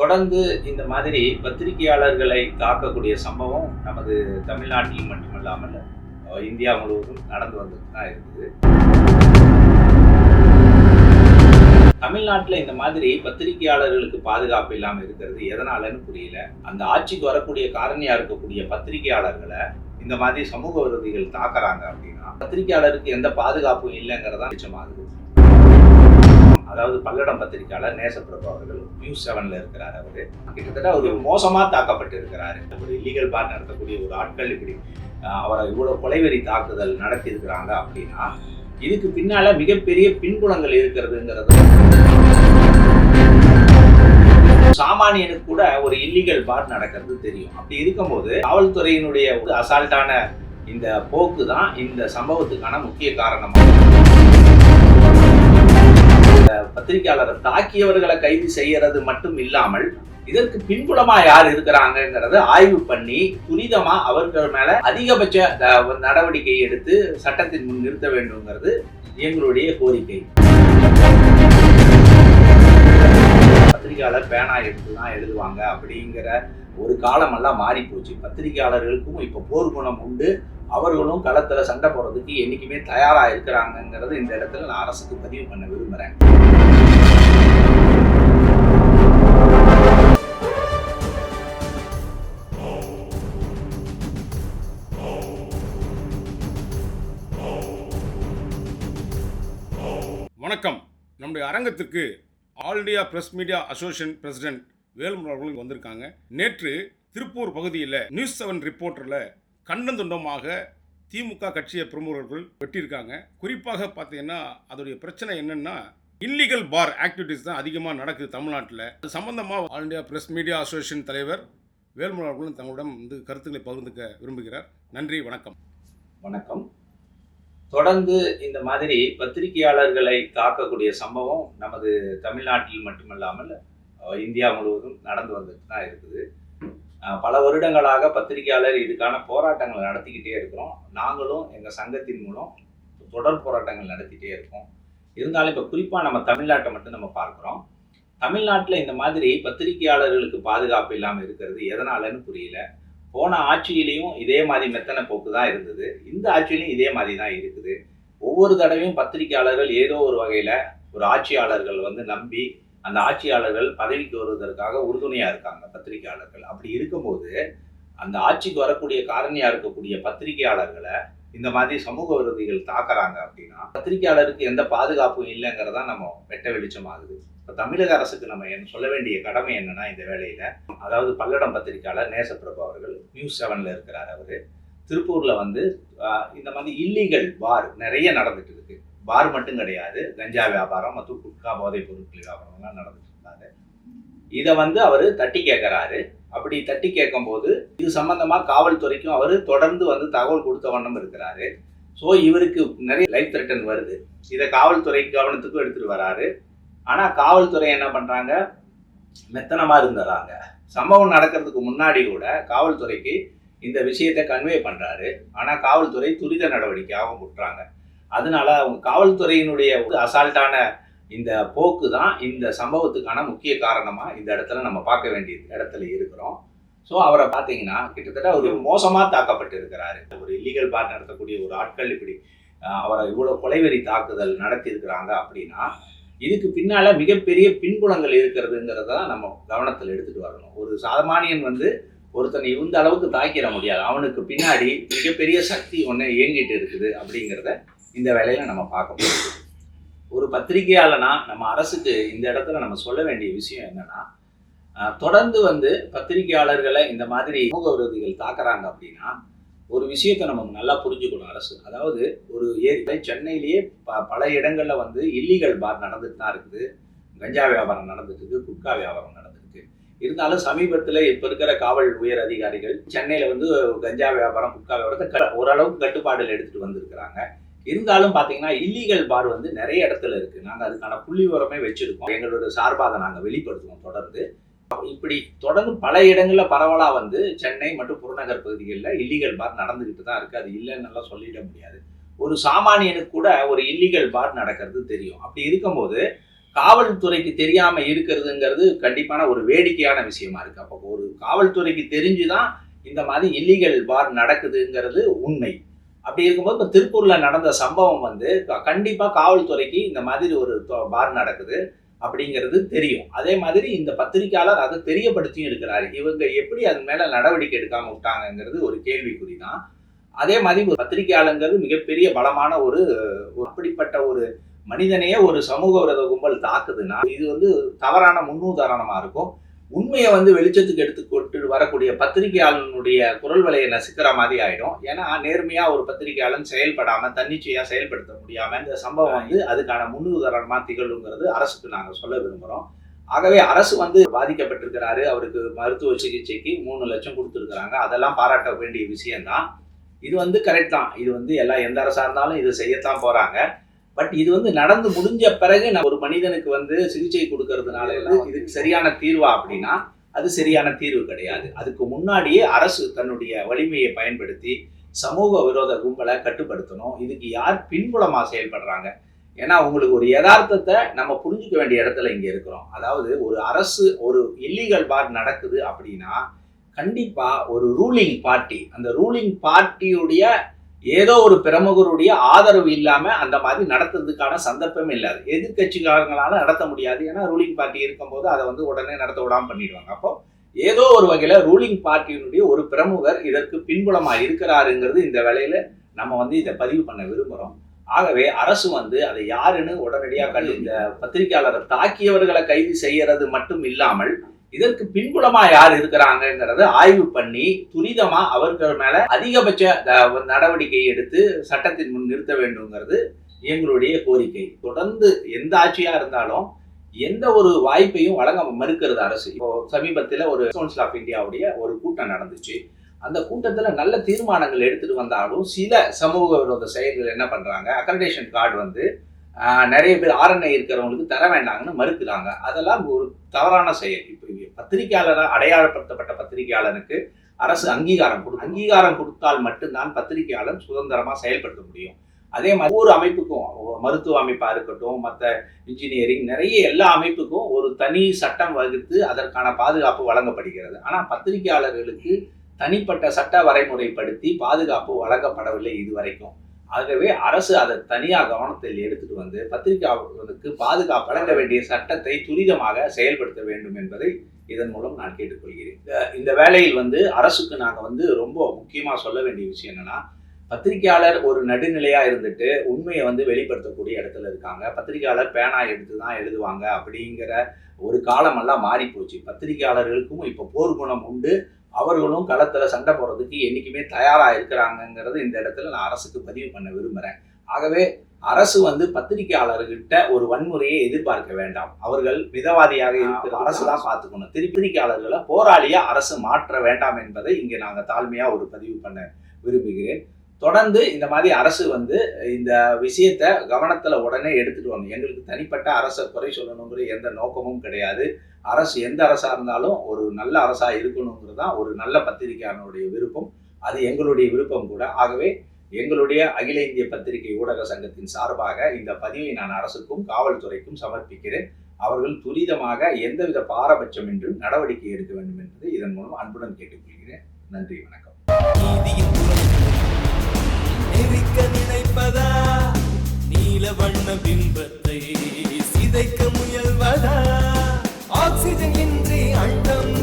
தொடர்ந்து இந்த மாதிரி பத்திரிகையாளர்களை தாக்கக்கூடிய சம்பவம் நமது தமிழ்நாட்டில் மட்டுமல்லாமல் இந்தியா முழுவதும் நடந்து வந்துட்டு தான் இருக்குது. தமிழ்நாட்டில் இந்த மாதிரி பத்திரிகையாளர்களுக்கு பாதுகாப்பு இல்லாமல் இருக்கிறது எதனாலன்னு புரியல. அந்த ஆட்சிக்கு வரக்கூடிய காரணியா இருக்கக்கூடிய பத்திரிகையாளர்களை இந்த மாதிரி சமூக விரோதிகள் தாக்குறாங்க அப்படின்னா பத்திரிகையாளருக்கு எந்த பாதுகாப்பும் இல்லைங்கிறதா நிச்சயமாகுது. அதாவது பல்லடம் பத்திரிகையாளர் நேசப்பிரபு அவர்கள் நியூஸ் 7ல இருக்கிறார். அவரு கிட்டத்தட்ட ஒரு மோசமா தாக்கப்பட்டு இருக்கிறாரு. ஒரு இல்லீகல் பார் நடத்தக்கூடிய ஒரு ஆட்கள் இப்படி அவரை இவ்வளவு கொலைவெறி தாக்குதல் நடத்தி இருக்கிறாங்க அப்படின்னா இதுக்கு பின்னால மிகப்பெரிய பின்புலங்கள் இருக்கிறதுங்கிறது சாமானியனுக்கு கூட ஒரு இல்லீகல் பார் நடக்கிறது தெரியும். அப்படி இருக்கும்போது காவல்துறையினுடைய ஒரு அசால்ட்டான இந்த போக்கு தான் இந்த சம்பவத்துக்கான முக்கிய காரணமாக பத்திரிகையாளரை தாக்கியவர்களை கைது செய்யறது மட்டும் இல்லாமல் இதற்கு பின்புலமா யார் இருக்கிறாங்கிறத ஆய்வு பண்ணி துரிதமா அவர்கள் மேல அதிகபட்ச நடவடிக்கை எடுத்து சட்டத்தின் முன் நிறுத்த வேண்டும்ங்கிறது எங்களுடைய கோரிக்கை. பத்திரிகையாளர் பேனா எடுத்துதான் எழுதுவாங்க அப்படிங்கிற ஒரு காலமெல்லாம் மாறி போச்சு. பத்திரிகையாளர்களுக்கும் இப்ப போர் குணம் உண்டு. அவர்களும் களத்துல சண்டை போடுறதுக்கு என்னைக்குமே தயாரா இருக்கிறாங்கிறது இந்த இடத்துல நான் அரசுக்கு பதிவு பண்ண விரும்புறேன். வணக்கம். நம்முடைய அரங்கத்திற்கு all India press media association president Velmurugan அவர்கள் வந்திருக்காங்க. நேற்று திருப்பூர் பகுதியில் நியூஸ் 7 ரிப்போர்ட்டரில் கண்டந்துண்டமாக திமுக கட்சியை பிரமுகர்கள் வெட்டியிருக்காங்க. குறிப்பாக பார்த்தீங்கன்னா அதோடைய பிரச்சனை என்னன்னா இல்லீகல் பார் ஆக்டிவிட்டிஸ் தான் அதிகமாக நடக்குது தமிழ்நாட்டில். அது சம்பந்தமாக all India press media association தலைவர் வேல்முருகன் அவர்களும் தங்களிடம் கருத்துக்களை பகிர்ந்துக்க விரும்புகிறார். நன்றி, வணக்கம். வணக்கம். தொடர்ந்து இந்த மாதிரி பத்திரிகையாளர்களை தாக்கக்கூடிய சம்பவம் நமது தமிழ்நாட்டில் மட்டுமல்லாமல் இந்தியா முழுவதும் நடந்து வந்துட்டு தான் இருக்குது. பல வருடங்களாக பத்திரிகையாளர் இதுக்கான போராட்டங்கள் நடத்திக்கிட்டே இருக்கிறோம். நாங்களும் எங்கள் சங்கத்தின் மூலம் தொடர் போராட்டங்கள் நடத்திட்டே இருக்கோம். இருந்தாலும் இப்போ குறிப்பாக நம்ம தமிழ்நாட்டை மட்டும் நம்ம பார்க்குறோம். தமிழ்நாட்டில் இந்த மாதிரி பத்திரிகையாளர்களுக்கு பாதுகாப்பு இல்லாமல் இருக்கிறது எதனாலன்னு புரியல. போன ஆட்சியிலையும் இதே மாதிரி மெத்தனை போக்கு தான் இருந்தது. இந்த ஆட்சியிலையும் இதே மாதிரி தான் இருக்குது. ஒவ்வொரு தடவையும் பத்திரிகையாளர்கள் ஏதோ ஒரு வகையில் ஒரு ஆட்சியாளர்கள் நம்பி அந்த ஆட்சியாளர்கள் பதவிக்கு வருவதற்காக உறுதுணையாக இருக்காங்க பத்திரிகையாளர்கள். அப்படி இருக்கும்போது அந்த ஆட்சிக்கு வரக்கூடிய காரணியாக இருக்கக்கூடிய பத்திரிகையாளர்களை இந்த மாதிரி சமூக விரோதிகள் தாக்குறாங்க அப்படின்னா பத்திரிகையாளருக்கு எந்த பாதுகாப்பும் இல்லைங்கிறதா நம்ம வெட்ட வெளிச்சமாகுது. இப்போ தமிழக அரசுக்கு நம்ம சொல்ல வேண்டிய கடமை என்னன்னா இந்த வேலையில, அதாவது பல்லடம் பத்திரிகையாளர் நேசப்பிரபு அவர்கள் நியூஸ் 7ல இருக்கிறார். அவரு திருப்பூர்ல இந்த மாதிரி இல்லீகல் பார் நிறைய நடந்துட்டு இருக்கு. பார் மட்டும் கிடையாது, கஞ்சா வியாபாரம் மற்றும் குட்கா போதைப் பொருட்கள் வியாபாரம்லாம் நடந்துட்டு இருந்தாரு. இதை அவரு தட்டி கேட்கிறாரு. அப்படி தட்டி கேட்கும் போது இது சம்பந்தமா காவல்துறைக்கும் அவரு தொடர்ந்து தகவல் கொடுத்த வண்ணம் இருக்கிறாரு. ஸோ இவருக்கு நிறைய லைஃப் த்ரெட்டன் வருது. இதை காவல்துறை கவனத்துக்கும் எடுத்துட்டு வராரு. ஆனா காவல்துறை என்ன பண்றாங்க, மெத்தனமா இருந்துறாங்க. சம்பவம் நடக்கிறதுக்கு முன்னாடி கூட காவல்துறைக்கு இந்த விஷயத்தை கன்வே பண்றாரு. ஆனா காவல்துறை துரித நடவடிக்கையாகவும் விட்டுறாங்க. அதனால அவங்க காவல்துறையினுடைய அசால்ட்டான இந்த போக்கு தான் இந்த சம்பவத்துக்கான முக்கிய காரணமா இந்த இடத்துல நம்ம பார்க்க வேண்டிய இடத்துல இருக்கிறோம். ஸோ அவரை பார்த்தீங்கன்னா கிட்டத்தட்ட ஒரு மோசமா தாக்கப்பட்டு இருக்கிறாரு. ஒரு இல்லீகல் பார் நடத்தக்கூடிய ஒரு ஆட்கள் இப்படி அவரை இவ்வளவு கொலைவெறி தாக்குதல் நடத்தி இருக்கிறாங்க அப்படின்னா இதுக்கு பின்னால மிகப்பெரிய பின்புலங்கள் இருக்கிறதுங்கிறத நம்ம கவனத்தில் எடுத்துட்டு வரணும். ஒரு சாமானியன் ஒருத்தனை இந்த அளவுக்கு தாக்கிட முடியாது. அவனுக்கு பின்னாடி மிகப்பெரிய சக்தி ஒன்று இயங்கிட்டு இருக்குது அப்படிங்கிறத இந்த வேலையில நம்ம பார்க்க முடியுது. ஒரு பத்திரிகையாளனா நம்ம அரசுக்கு இந்த இடத்துல நம்ம சொல்ல வேண்டிய விஷயம் என்னன்னா, தொடர்ந்து பத்திரிகையாளர்களை இந்த மாதிரி சமூக விரோதிகள் தாக்குறாங்க அப்படின்னா ஒரு விஷயத்தை நம்ம நல்லா புரிஞ்சுக்கணும் அரசு. அதாவது ஒரு சென்னையிலேயே பல இடங்கள்ல இல்லீகல் பார் நடந்துட்டு தான் இருக்குது. கஞ்சா வியாபாரம் நடந்துட்டு இருக்கு, குட்கா வியாபாரம் நடந்துருக்கு. இருந்தாலும் சமீபத்தில் இப்ப இருக்கிற காவல் உயர் அதிகாரிகள் சென்னையில கஞ்சா வியாபாரம் குட்கா வியாபாரத்தை ஓரளவுக்கு கட்டுப்பாடுல எடுத்துட்டு வந்திருக்கிறாங்க. இருந்தாலும் பாத்தீங்கன்னா இல்லீகல் பார் நிறைய இடத்துல இருக்கு. நாங்க அதுக்கான புள்ளி விவரமே வச்சிருக்கோம். எங்களோட சார்பாக நாங்க வெளிப்படுத்துவோம். தொடர்ந்து இப்படி தொடர்ந்து பல இடங்கள்ல பரவலா சென்னை மற்றும் புறநகர் பகுதிகளில் இல்லீகல் பார் நடந்துகிட்டு தான் இருக்கு. அது இல்லைன்னு சொல்லிட முடியாது. ஒரு சாமானியனுக்கு கூட ஒரு இல்லீகல் பார் நடக்கிறது தெரியும். அப்படி இருக்கும்போது காவல்துறைக்கு தெரியாம இருக்கிறதுங்கிறது கண்டிப்பான ஒரு வேடிக்கையான விஷயமா இருக்கு. அப்போ ஒரு காவல்துறைக்கு தெரிஞ்சுதான் இந்த மாதிரி இல்லீகல் பார் நடக்குதுங்கிறது உண்மை. அப்படி இருக்கும்போது இப்போ திருப்பூர்ல நடந்த சம்பவம் வந்து கண்டிப்பா காவல்துறைக்கு இந்த மாதிரி ஒரு பார் நடக்குது அப்படிங்கிறது தெரியும். அதே மாதிரி இந்த பத்திரிகையாளர் அதை தெரியப்படுத்தியும் இருக்கிறாரு. இவங்க எப்படி அது மேல நடவடிக்கை எடுக்காம விட்டாங்கங்கிறது ஒரு கேள்விக்குறி தான். அதே மாதிரி ஒரு பத்திரிகையாளங்கிறது மிகப்பெரிய பலமான ஒரு அப்படிப்பட்ட ஒரு மனிதனையே ஒரு சமூக விரோத கும்பல் தாக்குதுன்னா இது வந்து தவறான முன்னுதாரணமா இருக்கும். உண்மையை வந்து வெளிச்சத்துக்கு எடுத்துக்கொண்டு வரக்கூடிய பத்திரிகையாளனுடைய குரல் வலையை நசுக்கிற மாதிரி ஆயிடும். ஏன்னா நேர்மையா ஒரு பத்திரிகையாளன் செயல்படாம தன்னிச்சையா செயல்படுத்த முடியாம இந்த சம்பவம் வந்து அதுக்கான முன்னுதாரணமா திகழுங்கிறது அரசுக்கு நாங்க சொல்ல விரும்புறோம். ஆகவே அரசு வந்து பாதிக்கப்பட்டிருக்கிறாரு, அவருக்கு மருத்துவ சிகிச்சைக்கு 3 லட்சம் கொடுத்துருக்காங்க. அதெல்லாம் பாராட்ட வேண்டிய விஷயம்தான். இது வந்து கரெக்ட் தான். இது வந்து எந்த அரசா இருந்தாலும் இது செய்யத்தான் போறாங்க. பட் இது வந்து நடந்து முடிஞ்ச பிறகு ஒரு மனிதனுக்கு வந்து சிகிச்சை கொடுக்கறதுனால இதுக்கு சரியான தீர்வா அப்படின்னா அது சரியான தீர்வு கிடையாது. அதுக்கு முன்னாடியே அரசு தன்னுடைய வலிமையை பயன்படுத்தி சமூக விரோத கும்பலை கட்டுப்படுத்தணும். இதுக்கு யார் பின்புலமா செயல்படுறாங்க? ஏன்னா உங்களுக்கு ஒரு யதார்த்தத்தை நம்ம புரிஞ்சுக்க வேண்டிய இடத்துல இங்க இருக்கிறோம். அதாவது ஒரு அரசு ஒரு இல்லீகல் பார் நடக்குது அப்படின்னா கண்டிப்பா ஒரு ரூலிங் பார்ட்டி, அந்த ரூலிங் பார்ட்டியுடைய ஏதோ ஒரு பிரமுகருடைய ஆதரவு இல்லாம அந்த மாதிரி நடத்துறதுக்கான சந்தர்ப்பமே இல்லாது. எதிர்கட்சிக்காரங்களால நடத்த முடியாது. ஏன்னா ரூலிங் பார்ட்டி இருக்கும்போது அதை வந்து உடனே நடத்த விடாம பண்ணிடுவாங்க. அப்போ ஏதோ ஒரு வகையில ரூலிங் பார்ட்டியினுடைய ஒரு பிரமுகர் இதற்கு பின்புலமா இருக்கிறாருங்கிறது இந்த வேளையில நம்ம வந்து இதை பதிவு பண்ண விரும்புறோம். ஆகவே அரசு வந்து அதை யாருன்னு உடனடியாக இந்த பத்திரிகையாளரை தாக்கியவர்களை கைது செய்யறது மட்டும் இல்லாமல் இதற்கு பின்புலமா யார் இருக்கிறாங்கிறத ஆய்வு பண்ணி துரிதமா அவர்கள் மேல அதிகபட்ச நடவடிக்கை எடுத்து சட்டத்தின் முன் நிறுத்த வேண்டும்ங்கிறது எங்களுடைய கோரிக்கை. தொடர்ந்து எந்த ஆட்சியா இருந்தாலும் எந்த ஒரு வாய்ப்பையும் வழங்க மறுக்கிறது அரசு. இப்போ சமீபத்தில் ஒரு கவுன்சில் ஆஃப் இந்தியாவுடைய ஒரு கூட்டம் நடந்துச்சு. அந்த கூட்டத்துல நல்ல தீர்மானங்கள் எடுத்துட்டு வந்தாலும் சில சமூக விரோத செயல்கள் என்ன பண்றாங்க, அக்ரெடிடேஷன் கார்டு வந்து நிறைய பேர் RNA இருக்கிறவங்களுக்கு தர வேண்டாங்கன்னு மறுக்கிறாங்க. அதெல்லாம் ஒரு தவறான செயல். இப்போ பத்திரிகையாளராக அடையாளப்படுத்தப்பட்ட பத்திரிகையாளனுக்கு அரசு அங்கீகாரம் கொடுத்தால் மட்டும்தான் பத்திரிகையாளர் சுதந்திரமா செயல்படுத்த முடியும். அதே மாதிரி ஒவ்வொரு அமைப்புக்கும், மருத்துவ அமைப்பா இருக்கட்டும், மற்ற இன்ஜினியரிங், நிறைய எல்லா அமைப்புக்கும் ஒரு தனி சட்டம் வகுத்து அதற்கான பாதுகாப்பு வழங்கப்படுகிறது. ஆனா பத்திரிகையாளர்களுக்கு தனிப்பட்ட சட்ட வரைமுறைப்படுத்தி பாதுகாப்பு வழங்கப்படவில்லை இதுவரைக்கும். ஆகவே அரசு அதை தனியாக கவனத்தில் எடுத்துட்டு வந்து பத்திரிகையாளர்களுக்கு பாதுகாப்பு வழங்க வேண்டிய சட்டத்தை துரிதமாக செயல்படுத்த வேண்டும் என்பதை இதன் மூலம் நான் கேட்டுக்கொள்கிறேன். இந்த வேளையில் வந்து அரசுக்கு நாங்கள் வந்து ரொம்ப முக்கியமாக சொல்ல வேண்டிய விஷயம் என்னன்னா, பத்திரிகையாளர் ஒரு நடுநிலையா இருந்துட்டு உண்மையை வந்து வெளிப்படுத்தக்கூடிய இடத்துல இருக்காங்க. பத்திரிகையாளர் பேனா எடுத்து தான் எழுதுவாங்க அப்படிங்கிற ஒரு காலமெல்லாம் மாறி போச்சு. பத்திரிகையாளர்களுக்கும் இப்போ போர்க்குணம் உண்டு. அவர்களும் களத்துல சண்டை போடுறதுக்கு என்னைக்குமே தயாரா இருக்கிறாங்கிறது இந்த இடத்துல நான் அரசுக்கு பதிவு பண்ண விரும்புறேன். ஆகவே அரசு வந்து பத்திரிகையாளர்கிட்ட ஒரு வன்முறையை எதிர்பார்க்க வேண்டாம். அவர்கள் மிதவாதியாக இருக்கிற அரசு தான் பார்த்துக்கணும். பத்திரிகையாளர்களை போராளியா அரசு மாற்ற வேண்டாம் என்பதை இங்கே நாங்க தாழ்மையா ஒரு பதிவு பண்ண விரும்புகிறேன். தொடர்ந்து இந்த மாதிரி அரசு வந்து இந்த விஷயத்த கவனத்துல உடனே எடுத்துட்டு வரணும். எங்களுக்கு தனிப்பட்ட அரசை குறை சொல்லணுங்கிற எந்த நோக்கமும் கிடையாது. அரசு எந்த அரசா இருந்தாலும் ஒரு நல்ல அரசா இருக்கணுங்கிறது தான் ஒரு நல்ல பத்திரிகையாளனுடைய விருப்பம். அது எங்களுடைய விருப்பம் கூட. ஆகவே எங்களுடைய அகில இந்திய பத்திரிகை ஊடக சங்கத்தின் சார்பாக இந்த பதிவை நான் அரசுக்கும் காவல்துறைக்கும் சமர்ப்பிக்கிறேன். அவர்கள் துரிதமாக எந்தவித பாரபட்சமின்றி நடவடிக்கை எடுக்க வேண்டும் என்பதை இதன் மூலம் அன்புடன் கேட்டுக்கொள்கிறேன். நன்றி, வணக்கம். நினைப்பதா நீல வண்ண பிம்பத்தை சிதைக்க முயல்வதா ஆக்சிஜன் இன்றி அண்டம்